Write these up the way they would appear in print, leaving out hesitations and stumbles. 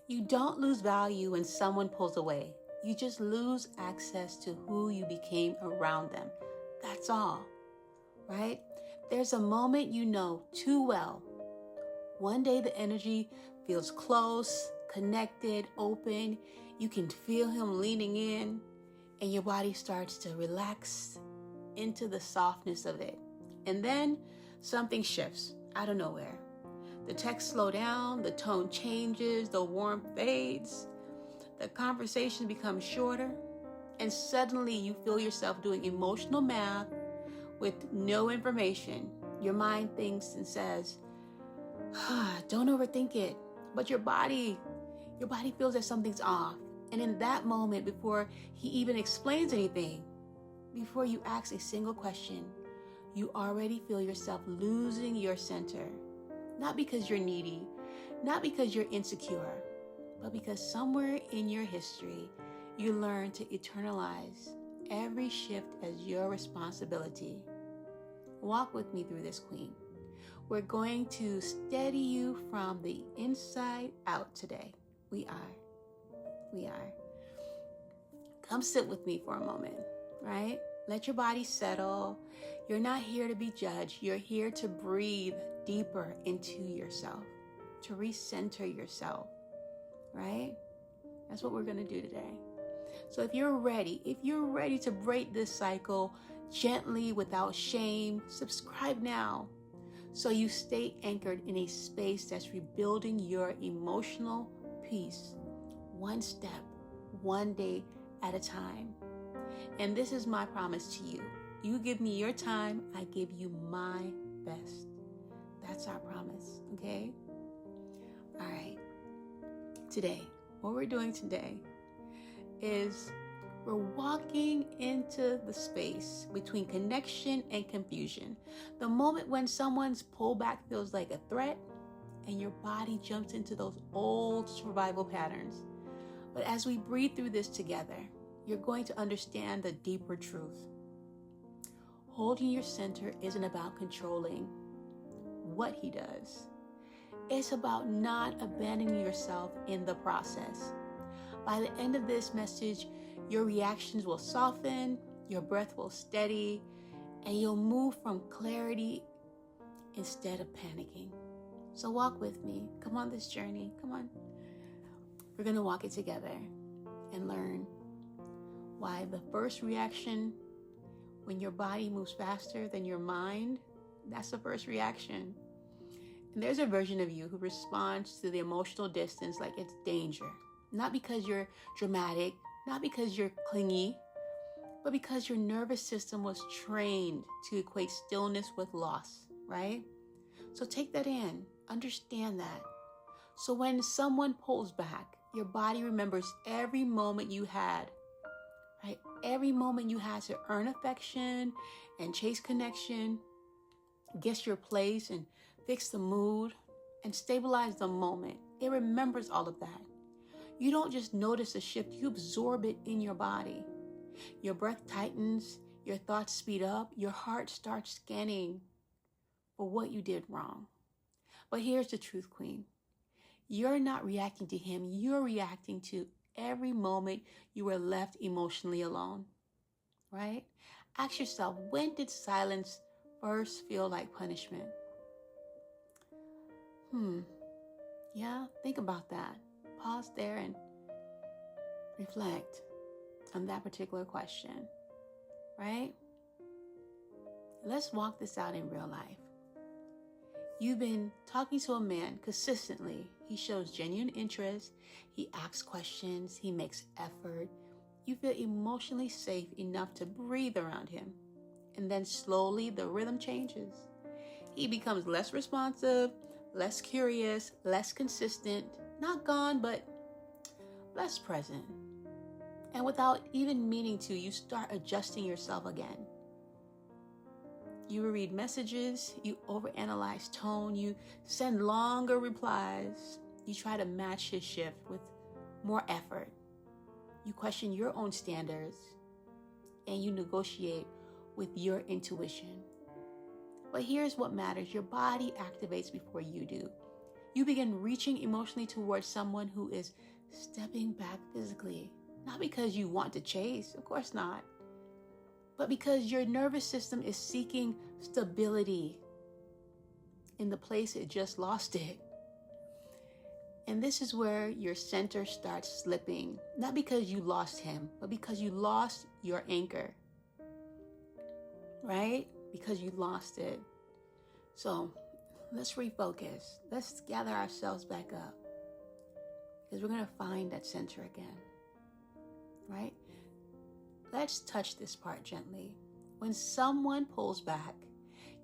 You don't lose value when someone pulls away. You just lose access to who you became around them. That's all, right? There's a moment you know too well. One day the energy feels close, connected, open. You can feel him leaning in, and your body starts to relax into the softness of it. And then something shifts out of nowhere. The text slows down, the tone changes, the warmth fades, the conversation becomes shorter, and suddenly you feel yourself doing emotional math with no information. Your mind thinks and says, don't overthink it. But your body feels that something's off. And in that moment, before he even explains anything, before you ask a single question, you already feel yourself losing your center. Not because you're needy, not because you're insecure, but because somewhere in your history, you learn to eternalize every shift as your responsibility. Walk with me through this, Queen. We're going to steady you from the inside out today. We are. Come sit with me for a moment, right? Let your body settle. You're not here to be judged. You're here to breathe deeper into yourself, to recenter yourself, right? That's what we're going to do today. So if you're ready to break this cycle gently without shame, subscribe now so you stay anchored in a space that's rebuilding your emotional peace, one step, one day at a time. And this is my promise to you. You give me your time, I give you my best. That's our promise, okay? All right. Today, what we're doing today is we're walking into the space between connection and confusion. The moment when someone's pullback feels like a threat and your body jumps into those old survival patterns. But as we breathe through this together, you're going to understand the deeper truth. Holding your center isn't about controlling what he does. It's about not abandoning yourself in the process. By the end of this message, your reactions will soften, your breath will steady, and you'll move from clarity instead of panicking. So walk with me. Come on this journey. Come on. We're going to walk it together and learn why the first reaction when your body moves faster than your mind, that's the first reaction. And there's a version of you who responds to the emotional distance like it's danger. Not because you're dramatic, not because you're clingy, but because your nervous system was trained to equate stillness with loss, right? So take that in, understand that. So when someone pulls back, your body remembers every moment you had, right? Every moment you had to earn affection and chase connection, guess your place and fix the mood and stabilize the moment. It remembers all of that. You don't just notice a shift, you absorb it in your body. Your breath tightens, your thoughts speed up, your heart starts scanning for what you did wrong. But here's the truth, Queen. You're not reacting to him, you're reacting to every moment you were left emotionally alone, right? Ask yourself, when did silence first feel like punishment? Yeah, think about that. Pause there and reflect on that particular question, right? Let's walk this out in real life. You've been talking to a man consistently. He shows genuine interest. He asks questions. He makes effort. You feel emotionally safe enough to breathe around him. And then slowly the rhythm changes. He becomes less responsive, less curious, less consistent. Not gone, but less present. And without even meaning to, you start adjusting yourself again. You read messages, you overanalyze tone, you send longer replies, you try to match his shift with more effort. You question your own standards, and you negotiate with your intuition. But here's what matters. Your body activates before you do. You begin reaching emotionally towards someone who is stepping back physically. Not because you want to chase, of course not, but because your nervous system is seeking stability in the place it just lost it. And this is where your center starts slipping, not because you lost him, but because you lost your anchor, right? Because you lost it. So let's refocus. Let's gather ourselves back up, because we're going to find that center again, right? Let's touch this part gently. When someone pulls back,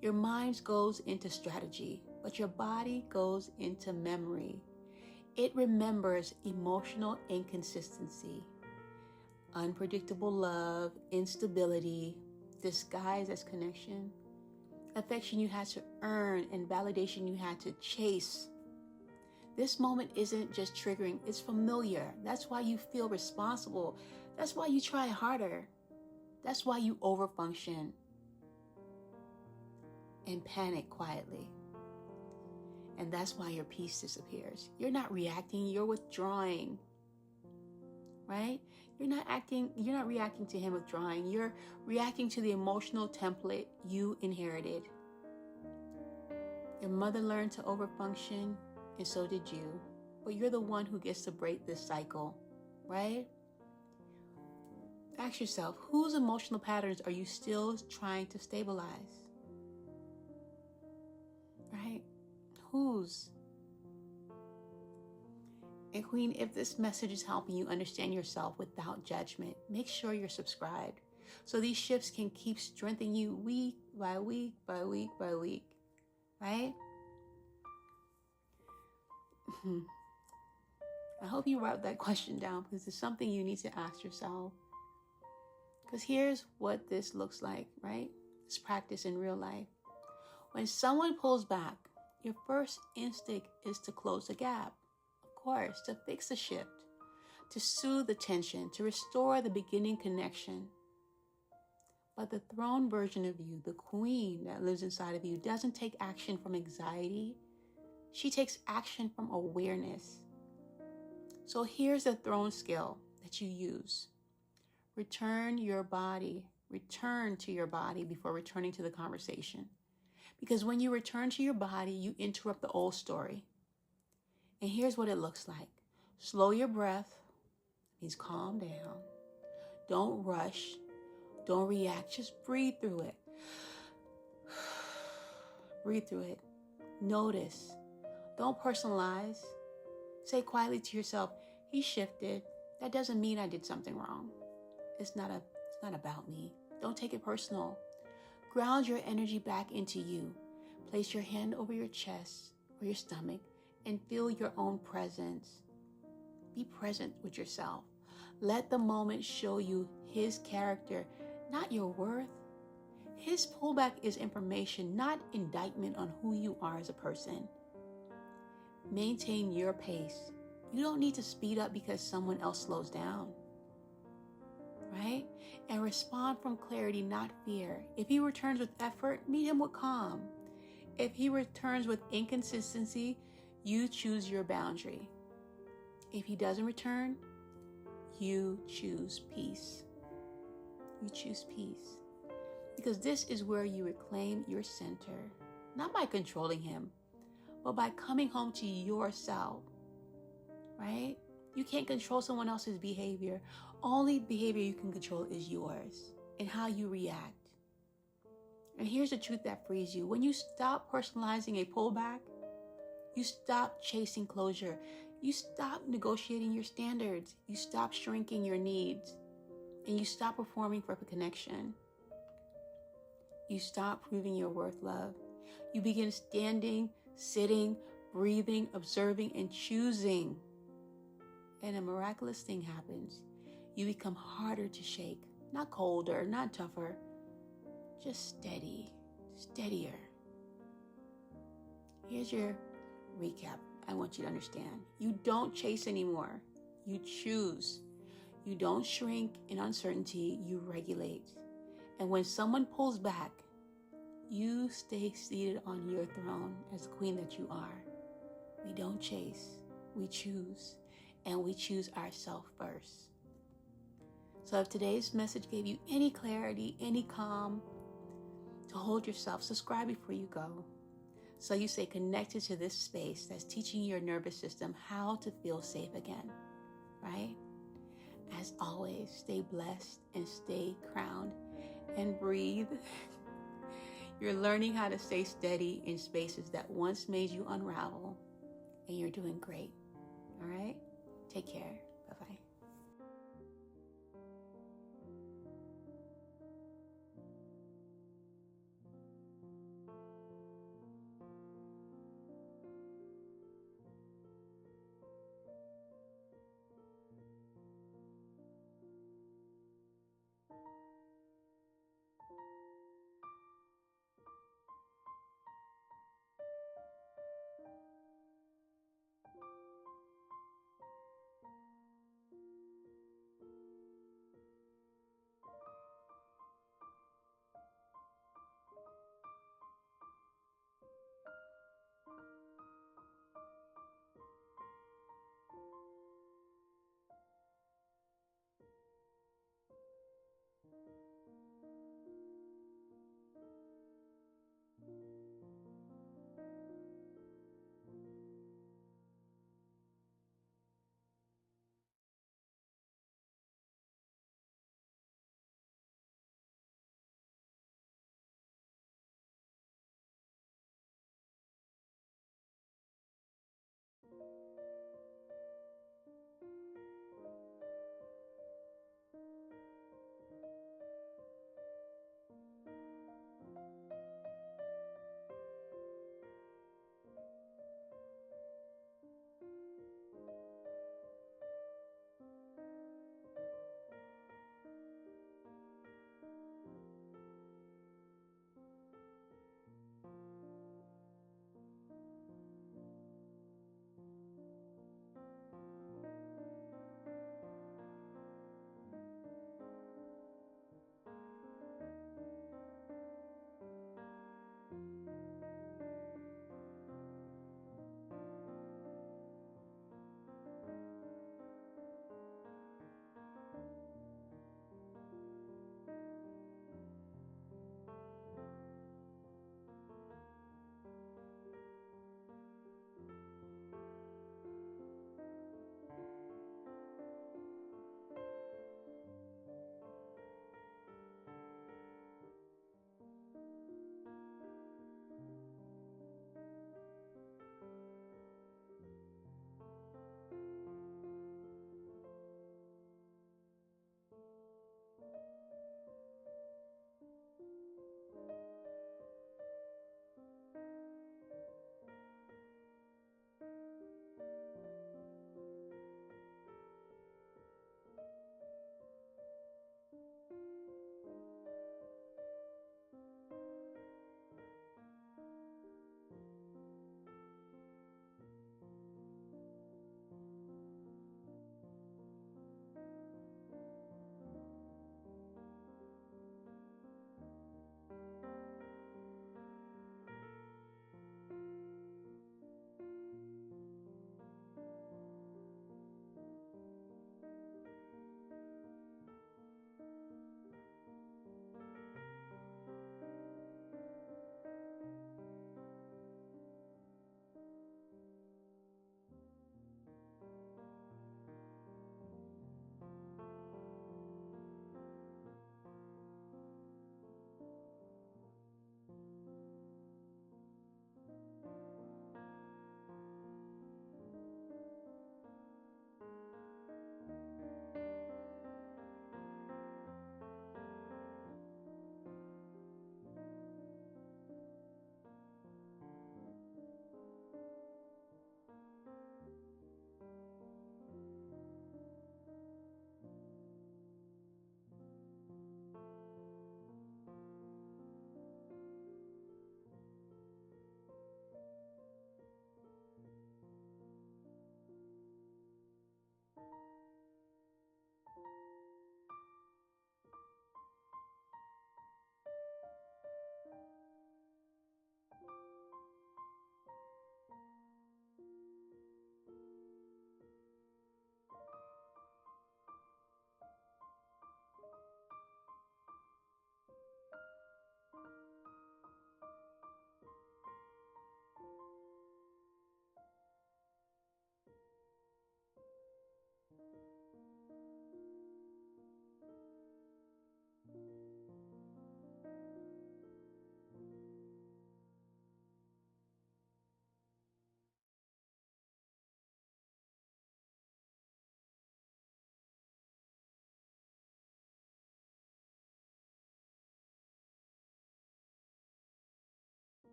your mind goes into strategy, but your body goes into memory. It remembers emotional inconsistency, unpredictable love, instability, disguised as connection, affection you had to earn, and validation you had to chase. This moment isn't just triggering, it's familiar. That's why you feel responsible. That's why you try harder. That's why you overfunction and panic quietly. And that's why your peace disappears. You're not reacting, you're withdrawing, right? You're not reacting to him withdrawing. You're reacting to the emotional template you inherited. Your mother learned to overfunction, and so did you. But you're the one who gets to break this cycle, right? Ask yourself, whose emotional patterns are you still trying to stabilize? Right? Whose? And Queen, if this message is helping you understand yourself without judgment, make sure you're subscribed so these shifts can keep strengthening you week by week by week by week, right? I hope you wrote that question down, because it's something you need to ask yourself. Because here's what this looks like, right? It's practice in real life. When someone pulls back, your first instinct is to close the gap. Of course, to fix the shift, to soothe the tension, to restore the beginning connection. But the throne version of you, the queen that lives inside of you, doesn't take action from anxiety. She takes action from awareness. So here's the throne skill that you use. Return to your body before returning to the conversation. Because when you return to your body, you interrupt the old story. And here's what it looks like. Slow your breath. Means calm down. Don't rush. Don't react. Just breathe through it. Breathe through it. Notice. Don't personalize. Say quietly to yourself, he shifted. That doesn't mean I did something wrong. It's not about me. Don't take it personal. Ground your energy back into you. Place your hand over your chest or your stomach and feel your own presence. Be present with yourself. Let the moment show you his character, not your worth. His pullback is information, not indictment on who you are as a person. Maintain your pace. You don't need to speed up because someone else slows down. Right? And respond from clarity, not fear. If he returns with effort, meet him with calm. If he returns with inconsistency, you choose your boundary. If he doesn't return, you choose peace. You choose peace. Because this is where you reclaim your center, not by controlling him, but by coming home to yourself, right? You can't control someone else's behavior. Only behavior you can control is yours and how you react. And here's the truth that frees you. When you stop personalizing a pullback, you stop chasing closure. You stop negotiating your standards. You stop shrinking your needs. And you stop performing for connection. You stop proving your worth, love. You begin standing, sitting, breathing, observing, and choosing. And a miraculous thing happens. You become harder to shake. Not colder, not tougher. Just steady, steadier. Here's your recap. I want you to understand. You don't chase anymore. You choose. You don't shrink in uncertainty. You regulate. And when someone pulls back, you stay seated on your throne as the queen that you are. We don't chase, we choose, and we choose ourselves first. So if today's message gave you any clarity, any calm, to hold yourself, subscribe before you go, so you stay connected to this space that's teaching your nervous system how to feel safe again, right? As always, stay blessed and stay crowned and breathe. You're learning how to stay steady in spaces that once made you unravel, and you're doing great. All right? Take care. Bye-bye.